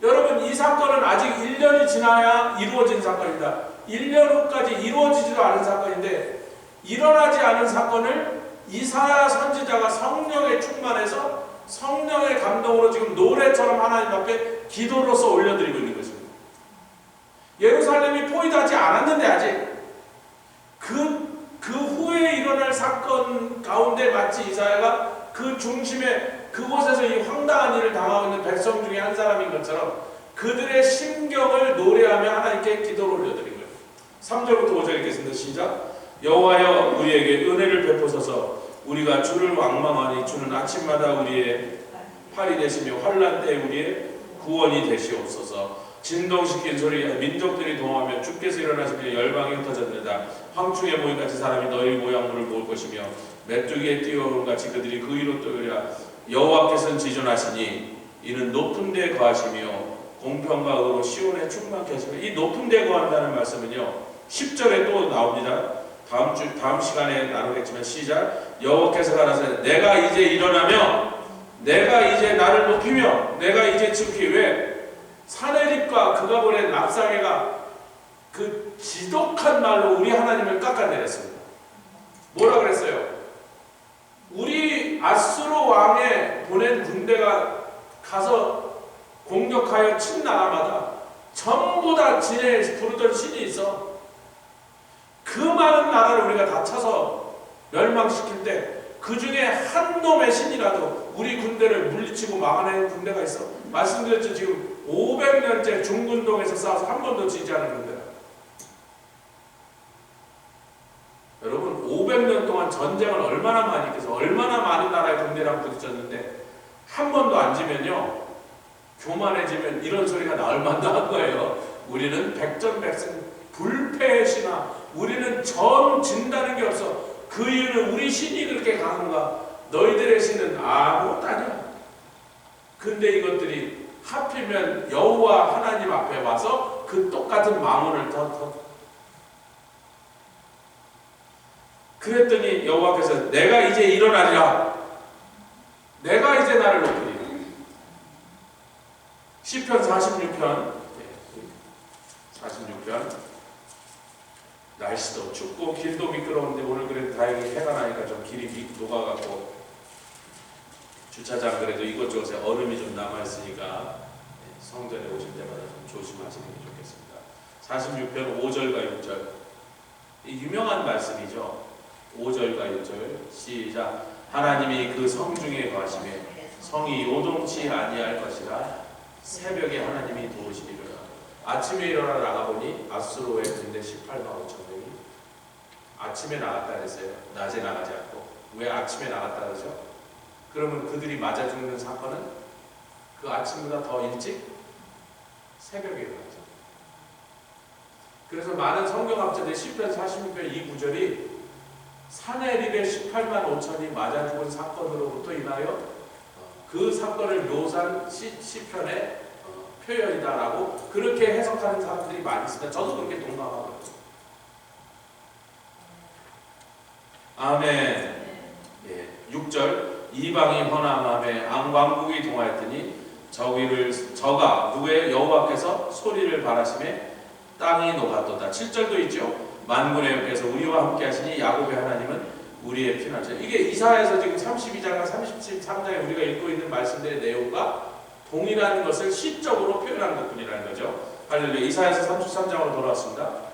여러분 이 사건은 아직 1년이 지나야 이루어진 사건입니다. 1년 후까지 이루어지지도 않은 사건인데 일어나지 않은 사건을 이사야 선지자가 성령에 충만해서 성령의 감동으로 지금 노래처럼 하나님 앞에 기도로서 올려드리고 있는 것입니다. 예루살렘이 포위되지 않았는데 아직 그 후에 일어날 사건 가운데 마치 이사야가 그 중심에 그곳에서 이 황당한 일을 당하고 있는 백성 중에 한 사람인 것처럼 그들의 심경을 노래하며 하나님께 기도를 올려드린 거예요. 3절부터 5절 읽겠습니다. 시작. 여호와여 우리에게 은혜를 베푸소서. 우리가 주를 왕망하니 주는 아침마다 우리의 팔이 되시며 환난 때에 우리의 구원이 되시옵소서. 진동시킨 소리 민족들이 동하며 주께서 일어나시며 열방이 흩어졌느니라. 황충에 모인 같이 사람이 너희 모양물을 모을 것이며 메뚜기에 뛰어오른 같이 그들이 그 위로 떠오르리라. 여호와께서는 지존하시니 이는 높은 데 거하시며 공평과 의로 시온에 충만케 하시며. 이 높은 데 거한다는 말씀은요 10절에 또 나옵니다. 다음 시간에 나누겠지만 시작. 여호와께서 가라사대 내가 이제 일어나며 내가 이제 나를 높이며 내가 이제 지키. 왜? 사내립과 그가 보낸 랍사게가 그 지독한 말로 우리 하나님을 깎아내렸습니다. 뭐라 그랬어요? 우리 아수르 왕에 보낸 군대가 가서 공격하여 친 나라마다 전부 다 진에 부르던 신이 있어. 그 많은 나라를 우리가 다 쳐서 멸망시킬 때 그 중에 한 놈의 신이라도 우리 군대를 물리치고 막아내는 군대가 있어. 말씀드렸죠. 지금 500년째 중군동에서 싸워서 한 번도 지지 않은 군대라. 여러분 500년 동안 전쟁을 얼마나 많이 했겠어. 얼마나 많은 나라의 군대랑 부딪혔는데 한 번도 안 지면요 교만해지면 이런 소리가 나올 만도 한 거예요. 우리는 백전백승 불패의 신화. 우리는 전 진다는 게 없어. 그 이유는 우리 신이 그렇게 강한가? 너희들의 신은 아무것도 아니야. 근데 이것들이 하필이면 여호와 하나님 앞에 와서 그 똑같은 망언을 그랬더니 여호와께서 내가 이제 일어나리라. 내가 이제 나를 높이리라. 시편 46편 날씨도 춥고 길도 미끄러운데 오늘 그래도 다행히 해가 나니까 좀 길이 녹아갖고 주차장 그래도 이곳저곳에 얼음이 좀 남아있으니까 성전에 오실 때마다 좀 조심하시는 게 좋겠습니다. 46편 5절과 6절 이 유명한 말씀이죠. 5절과 6절 시작. 하나님이 그 성 중에 거하시매 성이 요동치 아니할 것이라. 새벽에 하나님이 도우시리라. 아침에 일어나 나가보니 아수르의 군대 18만 5천 명이 아침에 나갔다 그랬어요. 낮에 나가지 않고. 왜 아침에 나갔다 그러죠? 그러면 그들이 맞아 죽는 사건은 그 아침보다 더 일찍 새벽에 일어나죠. 그래서 많은 성경학자들이 시편 46편 이 구절이 사내립의 18만 5천이 맞아 죽은 사건으로부터 인하여 그 사건을 묘사한 시편의 표현이다라고 그렇게 해석하는 사람들이 많이 있습니다. 저도 그렇게 동감하고요. 아멘. 예, 6절 이방이 헌항함에 왕국이 동하였더니 저가 누구의 여호와께서 소리를 바라심에 땅이 녹았도다. 7절도 있죠. 만군의 여호와께서 우리와 함께 하시니 야곱의 하나님은 우리의 피난처. 이게 이사야에서 지금 32장과 33장에 우리가 읽고 있는 말씀들의 내용과 동일한 것을 시적으로 표현한 것뿐이라는 거죠. 할렐루야. 이사야서 33장으로 돌아왔습니다.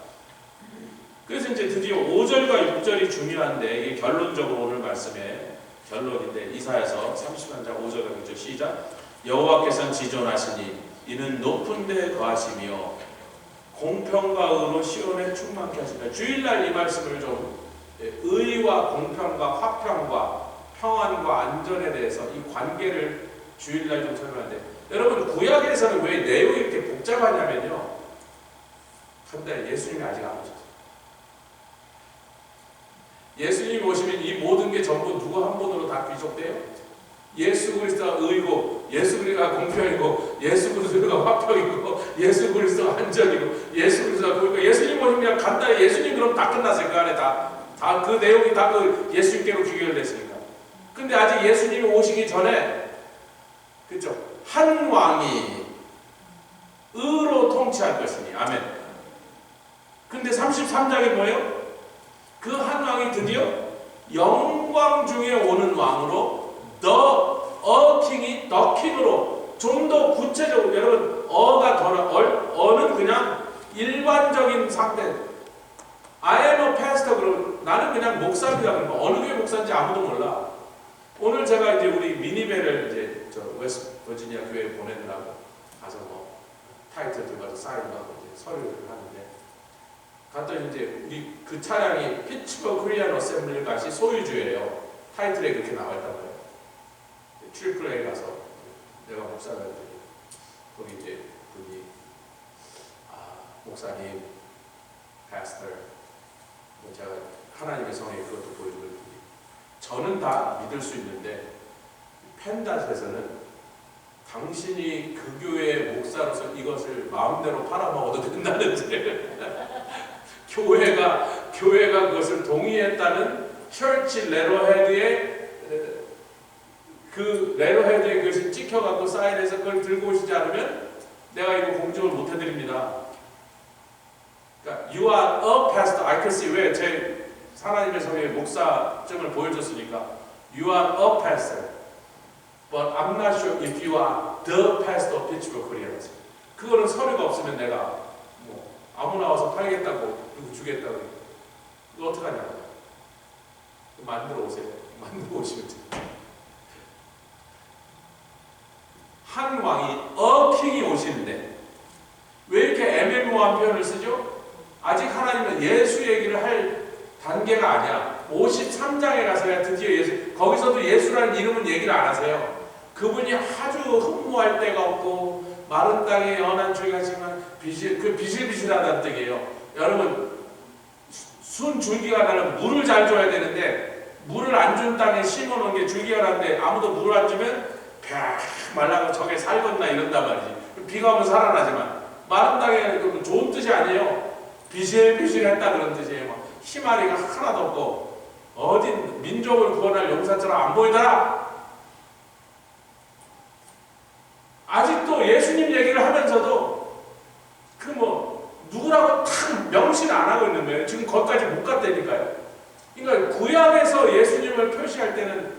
그래서 이제 드디어 5절과 6절이 중요한데 이게 결론적으로 오늘 말씀의 결론인데 이사야서 33장 5절과 6절 시작. 여호와께서는 지존하시니 이는 높은 데 거하시며 공평과 의로 시온에 충만케 하시다. 주일날 이 말씀을 좀 의와 공평과 화평과 평안과 안전에 대해서 이 관계를 주일날 좀 설명하는데 여러분 구약에서는 왜 내용이 이렇게 복잡하냐면요. 한데 예수님이 아직 안 오셨어요. 예수님이 오시면 이 모든 게 전부 누구 한 분으로 다 귀속돼요. 예수 그리스도가 의고 예수 그리스도가 공평이고 예수 그리스도가 화평이고 예수 그리스도가 안전이고 예수 그리스도가 그러니까 예수님 오시면 그냥 간단히 예수님 그럼 다 끝났어요. 그 안에 다 그 내용이 다 그 예수님께로 귀결됐으니까. 근데 아직 예수님이 오시기 전에 그렇죠. 한 왕이 의로 통치할 것이니 아멘. 근데 33장이 뭐예요? 그 한 왕이 드디어 영광 중에 오는 왕으로 킹이 킹으로 좀 더 구체적으로 여러분 어는 그냥 일반적인 상태. I am a pastor 그러면 나는 그냥 목사입니다. 그러면 어느 교회 목사인지 아무도 몰라. 오늘 제가 이제 우리 미니베를 이제 저 웨스트 버지니아 교회에 보내느라고 가서 뭐 타이틀 들고 가서 사인하고 이제 서류를 하는데 갔더니 이제 우리 그 차량이 피츠버그 크리스천 어셈블리 같이 소유주예요. 타이틀에 그렇게 나와 있단 말이에요. 트리플레이 가서 내가 목사가 했더니 거기 이제 분이 목사님, 파스터, 제가 하나님의 성에 그것도 보여주고 저는 다 믿을 수 있는데 펜닷에서는 당신이 그 교회의 목사로서 이것을 마음대로 팔아먹어도 된다는지 교회가 그것을 동의했다는 처치 레터헤드에 그 레터헤드에 그것이 찍혀갖고 사인해서 그걸 들고 오시지 않으면 내가 이거 공증을 못 해드립니다. 그러니까 you are a pastor. I can see 왜 제 하나님의 성의 목사증을 보여줬으니까 you are a pastor. But I'm not sure if you are the pastor of Pittsburgh Koreans. 그거는 서류가 없으면 내가 뭐 아무나 와서 팔겠다고 누구 주겠다고 이거 어떡하냐고. 만들어 오세요. 만들어 오시면 돼요. 한 왕이 킹이 오시는데 왜 이렇게 애매모호한 표현을 쓰죠? 아직 하나님은 예수 얘기를 할 단계가 아니야. 53장에 가서야 드디어 예수, 거기서도 예수라는 이름은 얘기를 안 하세요. 그분이 아주 흠모할 데가 없고 마른 땅에 연한 줄기같지만 비실비실하다는 뜻이에요. 여러분 순 줄기가 나는 물을 잘 줘야 되는데 물을 안 준 땅에 심어놓은 게 줄기가 나는데 아무도 물을 안 주면 팍 말라고 저게 살겄나 이런단 말이지. 비가 오면 살아나지만 마른 땅에 좋은 뜻이 아니에요. 비실비실했다 그런 뜻이에요. 희마리가 하나도 없고 어딘 민족을 구원할 용사처럼 안 보이더라. 아직도 예수님 얘기를 하면서도 그 누구라고 탁 명시를 안 하고 있는 거예요. 지금 거기까지 못 갔다니까요. 그러니까 구약에서 예수님을 표시할 때는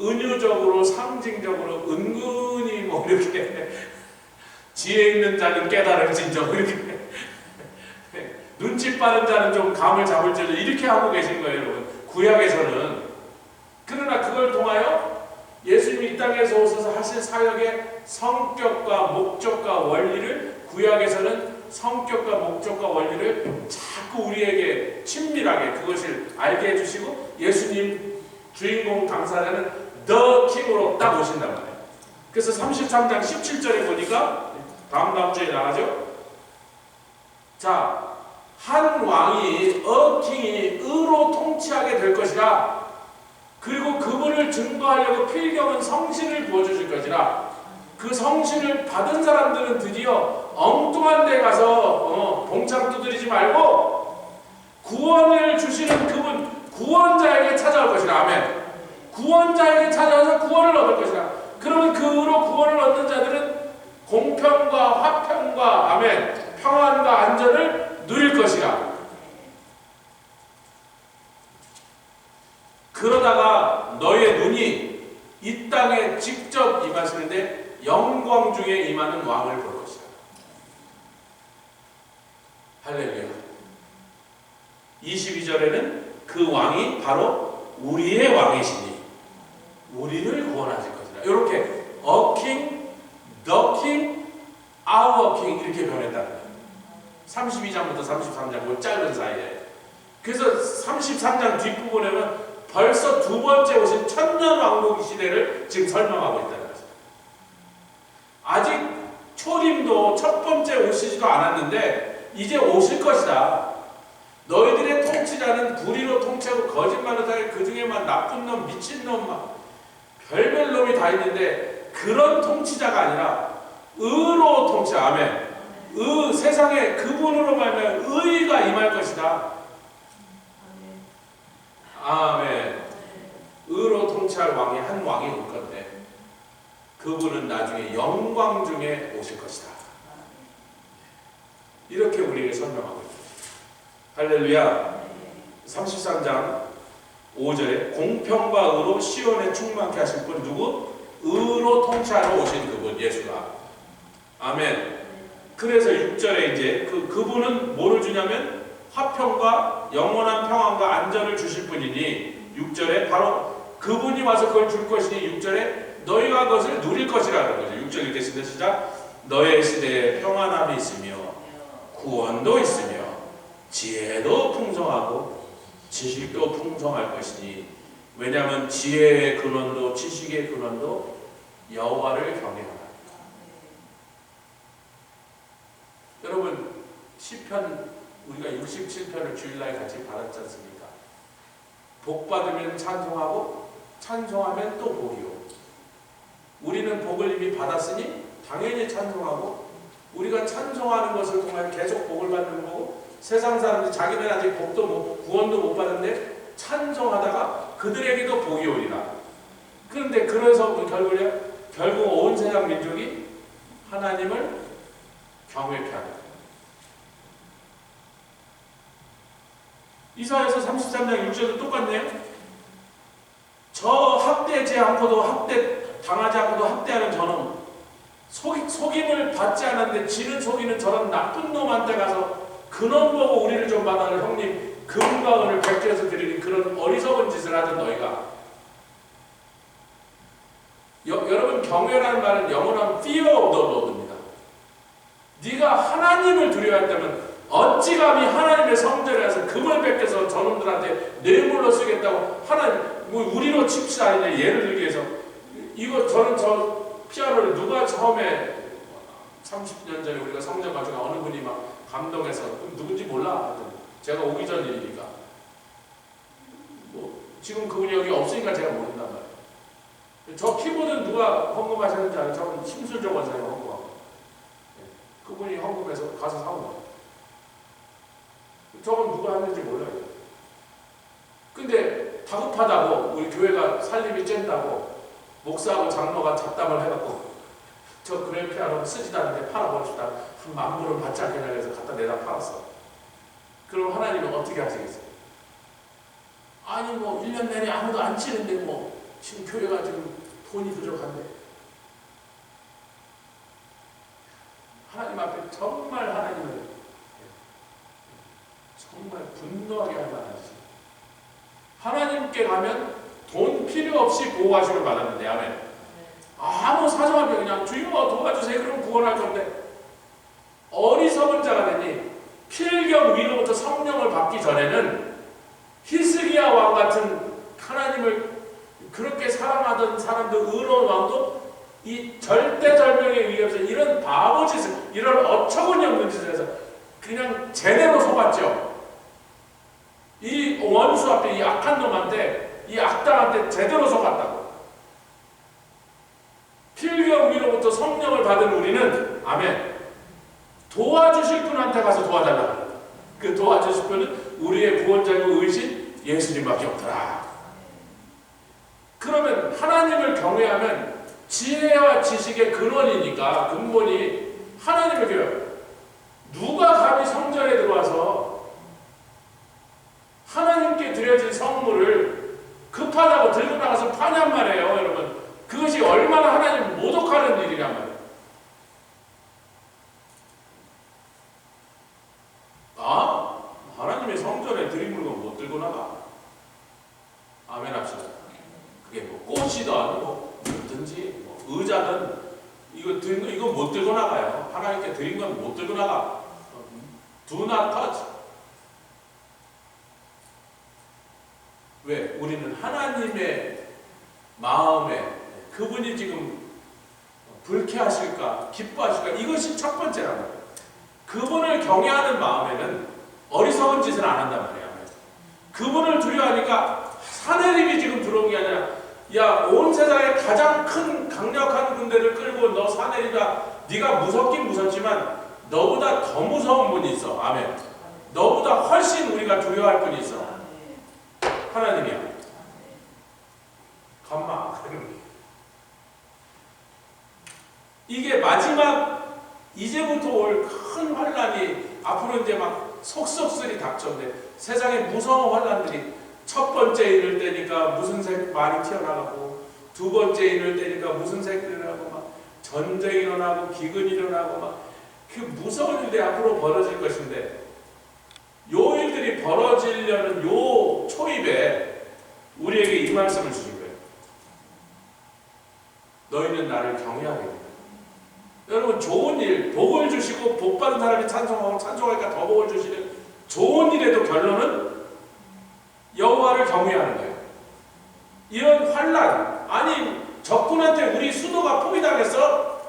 은유적으로 상징적으로 은근히 이렇게 지혜 있는 자는 깨달을진저 이렇게 눈치 빠른 자는 좀 감을 잡을지도 이렇게 하고 계신 거예요, 여러분. 구약에서는. 그러나 그걸 통하여 예수님이 이 땅에서 오셔서 하신 사역의 성격과 목적과 원리를 구약에서는 성격과 목적과 원리를 자꾸 우리에게 친밀하게 그것을 알게 해주시고 예수님 주인공 당사자는 The King으로 딱 오신단 말이에요. 그래서 33장 17절에 보니까 다음 주에 나가죠. 자, 한 왕이 킹이 의로 통치하게 될 것이라. 그리고 그분을 증거하려고 필경은 성신을 부어주실 것이라. 그 성신을 받은 사람들은 드디어 엉뚱한 데 가서 봉창 두드리지 말고 구원을 주시는 그분 구원자에게 찾아올 것이라. 아멘. 구원자에게 찾아와서 구원을 얻을 것이라. 그러면 그 의로 구원을 얻는 자들은 공평과 화평과 아멘 평안과 안전을 누릴 것이라. 그러다가 너의 눈이 이 땅에 직접 임하시는데 영광 중에 임하는 왕을 볼 것이다. 할렐루야. 22절에는 그 왕이 바로 우리의 왕이시니 우리를 구원하실 것이다. 이렇게 A king, the king, our king 이렇게 변했다는 거예요. 32장부터 33장 그 짧은 사이에. 그래서 33장 뒷부분에는 벌써 두 번째 오신 천년 왕국 시대를 지금 설명하고 있다는 거죠. 아직 초림도 첫 번째 오시지도 않았는데 이제 오실 것이다. 너희들의 통치자는 불의로 통치하고 거짓말로 하여 그 중에만 나쁜 놈, 미친 놈, 막 별별 놈이 다 있는데 그런 통치자가 아니라 의로 통치. 아멘. 세상에 그분으로 말하면 의가 임할 것이다. 아멘. 의로 통치할 왕이 한 왕이 올 건데 그분은 나중에 영광 중에 오실 것이다. 이렇게 우리에게 설명하고 있습니다. 할렐루야. 33장 5절에 공평과 의로 시온에 충만케 하실 분 누구? 의로 통치하러 오신 그분 예수가. 아멘. 그래서 6절에 이제 그분은 뭐를 주냐면 화평과 영원한 평안과 안전을 주실 분이니 6절에 바로 그분이 와서 그걸 줄 것이니 6절에 너희가 그것을 누릴 것이라는 거죠. 6절 읽겠습니다. 시작. 너의 시대에 평안함이 있으며 구원도 있으며 지혜도 풍성하고 지식도 풍성할 것이니 왜냐하면 지혜의 근원도 지식의 근원도 여호와를 경외하라. 여러분 시편 우리가 67편을 주일날 같이 받았지 않습니까? 복 받으면 찬송하고 찬송하면 또 복이요. 우리는 복을 이미 받았으니 당연히 찬송하고 우리가 찬송하는 것을 통해 계속 복을 받는 거고 세상 사람들이 자기는 아직 복도 구원도 못 받는데 찬송하다가 그들에게도 복이 오리라. 그런데 그래서 결국 온 세상 민족이 하나님을 경외케 하는 이사야서 33장 6절도 똑같네요. 저 학대지 않고도 학대 당하지 않고도 학대하는 저놈 속임을 받지 않았는데 지는 속이는 저런 나쁜 놈한테 가서 그놈 보고 우리를 좀 받아라. 형님 금과 은을 백조해서 드리는 그런 어리석은 짓을 하던 너희가 여러분 경외라는 말은 영어로는 fear of the Lord입니다. 네가 하나님을 두려워한다면 어찌 감히 하나님의 성전에서 금을 뺏겨서 저놈들한테 뇌물로 쓰겠다고 하나님 우리로 칩시다 아니냐 예를 들기 위해서 이거 저는 저 피아노를 누가 처음에 30년 전에 우리가 성전 가지고 어느 분이 막 감동해서 누군지 몰라 제가 오기 전 일이니까 지금 그분이 여기 없으니까 제가 모른단 말이에요. 저 키보드는 누가 헌금하셨는지 알아요? 저는 심술적 원사님 헌금하고 그분이 헌금해서 가서 사온 거예요. 저건 누가 하는지 몰라요. 근데 다급하다고 우리 교회가 살림이 쨘다고 목사하고 장로가 잡담을 해갖고 저 그랜피아노 쓰지도 않는데 팔아버립시다. 한 10,000불은 받지 않겠냐 해서 갖다 내다 팔았어. 그럼 하나님은 어떻게 하시겠어요? 아니 1년 내내 아무도 안 치는데 지금 교회가 지금 돈이 부족한데 하나님 앞에 정말 하나님을 정말 분노하게 할 만한 짓. 하나님께 가면 돈 필요 없이 보호하심을 받았는데 아멘. 아무 사정 없이 그냥 주여 도와주세요 그럼 구원할 건데 어리석은 자가 되니 필경 위로부터 성령을 받기 전에는 히스기야 왕 같은 하나님을 그렇게 사랑하던 사람도 의로운 왕도 이 절대절명의 위협에서 이런 바보짓을 이런 어처구니 없는 짓을 해서 그냥 제대로 속았죠. 이 원수 앞에 이 악한 놈한테 이 악당한테 제대로 속았다고. 필경 위로부터 성령을 받은 우리는 아멘 도와주실 분한테 가서 도와달라. 그 도와주실 분은 우리의 구원자이고 의신 예수님밖에 없더라. 그러면 하나님을 경외하면 지혜와 지식의 근원이니까 근본이 하나님을 경외해요. 누가 감히 성전에 들어와서 하나님께 드려진 성물을 급하다고 들고 나가서 파냔 말이에요. 여러분 그것이 얼마나 하나님 모독하는 일이란 말이에요. 하나님의 성전에 드린 물건 못 들고 나가? 아멘 합시다. 그게 꽃이든 뭐든지 의자든 이거 못 들고 나가요. 하나님께 드린 건 못 들고 나가. Do not touch. 왜? 우리는 하나님의 마음에 그분이 지금 불쾌하실까 기뻐하실까 이것이 첫 번째란 말이에요. 그분을 경외하는 마음에는 어리석은 짓을 안 한단 말이에요. 그분을 두려워하니까 사내림이 지금 들어온 게 아니라 야 온 세상에 가장 큰 강력한 군대를 끌고 너 사내리다 네가 무섭긴 무섭지만 너보다 더 무서운 분이 있어. 아멘. 너보다 훨씬 우리가 두려워할 분이 있어. 하나님이야. 감마. 이게 마지막 이제부터 올 큰 환란이 앞으로 이제 막 속속들이 닥쳤는데 세상에 무서운 환란들이 첫 번째 이럴 때니까 무슨 색 말이 튀어나가고 두 번째 이럴 때니까 무슨 색이 일어나고 막 전쟁이 일어나고 기근이 일어나고 막 그 무서운 일들이 앞으로 벌어질 것인데 요 일들이 벌어지려는 요 초입에 우리에게 이 말씀을 주신 거예요. 너희는 나를 경외하게 된다. 여러분 좋은 일, 복을 주시고 복 받은 사람이 찬송하고 찬송하니까 더 복을 주시는 좋은 일에도 결론은 여호와를 경외하는 거예요. 이런 환란, 아니 적군한테 우리 수도가 포위당했어?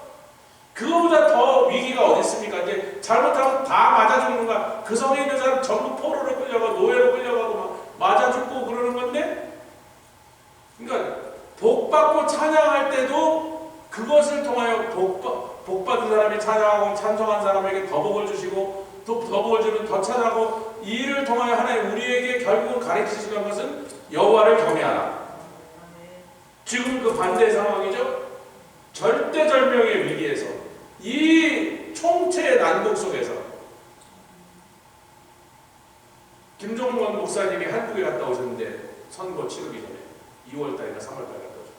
그거보다 더 위기가 어디 있습니까? 이제 잘못하면 다 맞아 죽는 거야. 그 성에 있는 사람 전부 포로로 끌려가고 노예로 끌려가고 막 맞아 죽고 그러는 건데, 그러니까 복 받고 찬양할 때도 그것을 통하여 복 받은 사람이 찬양하고 찬송한 사람에게 더 복을 주시고 또 더 복을 주면 더 찬양하고, 이 일을 통하여 하나님 우리에게 결국은 가르치시는 것은 여호와를 경외하라. 지금 그 반대 상황이죠. 절대절명의 위기에서, 이 총체의 난국 속에서 김종건 목사님이 한국에 갔다 오셨는데, 선거 치르기 전에 2월달이나 3월달 갔다 오셨고,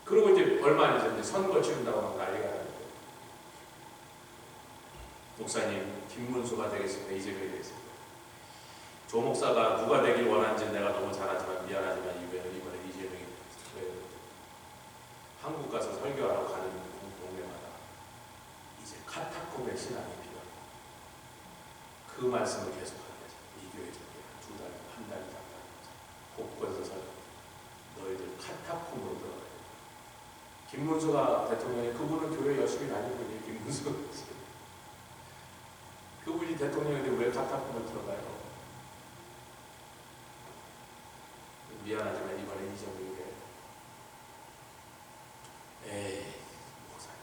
그리고 이제 얼마 안 있었는데 선거 치른다고 막 난리가 나는데, 목사님 김문수가 되겠습니다, 이재명이 되겠습니다. 조 목사가 누가 되길 원하는지 내가 너무 잘 알지만 미안하지만 이번에 이재명이 한국 가서 설교하러 가는 동네마다 이제 카타콤의 신앙이 필요하다. 그 말씀을 계속하는 거죠. 이 교회 두 달, 한 달, 곳곳에서 설교. 너희들 카타콤으로 들어가야 돼. 김문수가 대통령이, 그분은 교회 열심히 다니고 있는 김문수가 그분이 대통령인데 왜 카타콤을 들어가요? 미안하지만 이번에 이재명이 에이 목사님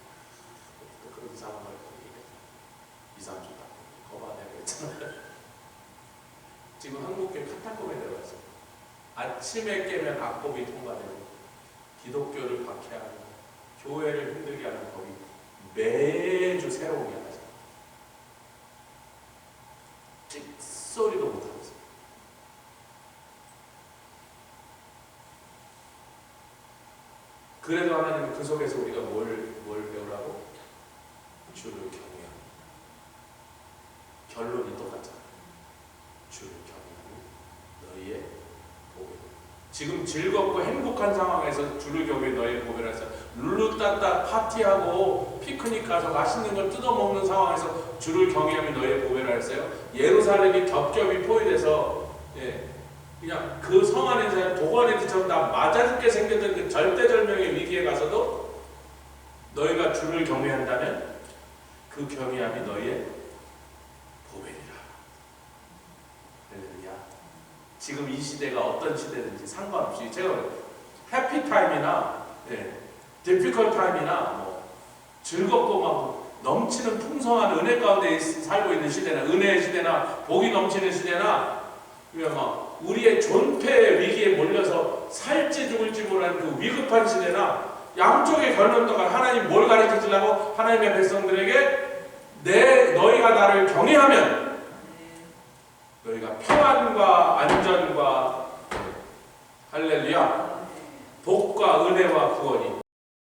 또 그런 상황을 보니까 2~3주 딱 거만해 그랬잖아요. 지금 한국교회 카타콤에 들어갔어요. 아침에 깨면 악법이 통과되고 기독교를 박해하고 교회를 힘들게 하는 법이 매주 새로운 게 하나죠. 찍소리도 못하고 있어요. 그래도 하나님은 그 속에서 우리가 뭘 배우라고? 주를 경외하는. 결론이 똑같잖아요. 주를 경외하는 너희의 보배. 지금 즐겁고 행복한 상황에서 주를 경외 너희의 보배라 해서 룰루따따 파티하고 피크닉 가서 맛있는 걸 뜯어먹는 상황에서 주를 경외하면 너희의 보배라 했어요. 예루살렘이 겹겹이 포위돼서 그냥 그 성 안에서 도관에서처럼 다 맞아 죽게 생겼던 그 절대절명의 위기에 가서도 너희가 주를 경외한다면 그 경외함이 너희의 보배리라. 할렐루야. 지금 이 시대가 어떤 시대든지 상관없이, 제가 해피타임이나 디피컬 타임이나 뭐 즐겁고 막 넘치는 풍성한 은혜 가운데 살고 있는 시대나 은혜의 시대나 복이 넘치는 시대나, 막 우리의 존폐의 위기에 몰려서 살지 죽을지 모르는 그 위급한 시대나, 양쪽의 결론도가 하나님 뭘 가르쳐 주려고 하나님의 백성들에게 너희가 나를 경외하면 너희가 평안과 안전과 할렐루야 복과 은혜와 구원이